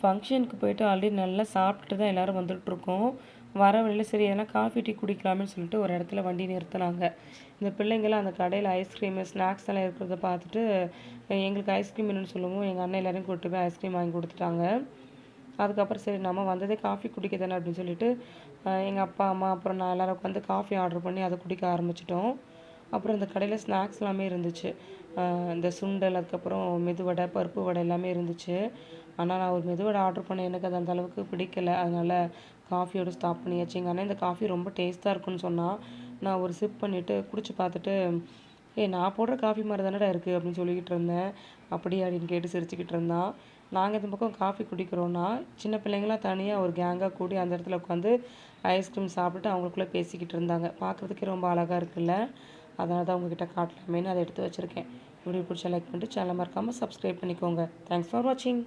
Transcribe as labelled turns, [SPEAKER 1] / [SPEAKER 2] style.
[SPEAKER 1] ஃபங்க்ஷனுக்கு போயிட்டு ஆல்ரெடி நல்லா சாப்பிட்டுட்டு தான் எல்லோரும் வந்துட்டுருக்கோம். வர வழியில சரி எதனா காஃபி, டீ குடிக்கலாமேன்னு சொல்லிட்டு ஒரு இடத்துல வண்டி நிறுத்துனாங்க. இந்த பிள்ளைங்கலாம் அந்த கடையில ஐஸ்கிரீமு, ஸ்நாக்ஸ் எல்லாம் இருக்கிறத பார்த்துட்டு, எங்களுக்கு ஐஸ்கிரீம் வேணும்னு சொல்லவும், எங்க அண்ணன் எல்லாரையும் கூட்டிட்டு போய் ஐஸ்கிரீம் வாங்கி குடுத்துட்டாங்க. அதுக்கப்புறம் சரி நம்ம வந்ததே காஃபி குடிக்க தானே அப்படின்னு சொல்லிட்டு, எங்க அப்பா, அம்மா அப்புறம் நான் எல்லாரும் உட்காந்து காஃபி ஆர்டர் பண்ணி அத குடிக்க ஆரம்பிச்சுட்டோம். அப்புறம் இந்த கடையில ஸ்நாக்ஸ் எல்லாமே இருந்துச்சு. இந்த சுண்டல், அதுக்கப்புறம் மெதுவடை, பருப்பு வடை எல்லாமே இருந்துச்சு. ஆனா, நான் ஒரு மெதுவடை ஆர்டர் பண்ணேன். எனக்கு அது அந்த அளவுக்கு பிடிக்கல. அதனால காஃபியோட ஸ்டாப் பண்ணியாச்சு. எங்க அண்ணன் இந்த காஃபி ரொம்ப டேஸ்ட்டா இருக்குன்னு சொன்னான். நான் ஒரு சிப் பண்ணிட்டு குடிச்சு பார்த்துட்டு, "ஏய் நான் போடுற காஃபி மாரி தானடா இருக்கு" அப்படின்னு சொல்லிக்கிட்டு இருந்தேன். "அப்படியா?" அப்படின்னு கேட்டு சிரிச்சுக்கிட்டு இருந்தான். நாங்க இந்த பக்கம் காஃபி குடிக்கிறோம்னா, சின்ன பிள்ளைங்கலாம் தனியா ஒரு கேங்கா கூடி அந்த இடத்துல உட்காந்து ஐஸ்கிரீம் சாப்பிட்டுட்டு அவங்களுக்குள்ள பேசிக்கிட்டு இருந்தாங்க. பார்க்குறதுக்கே ரொம்ப அழகா இருக்குல்ல. அதனால தான் உங்ககிட்ட காட்டலாமேன்னு அத எடுத்து வச்சிருக்கேன். வீடியோ பிடிச்சா லைக் பண்ணிட்டு சேனல மறக்காம சப்ஸ்கிரைப் பண்ணிக்கோங்க. தேங்க்ஸ் ஃபார் வாட்சிங்.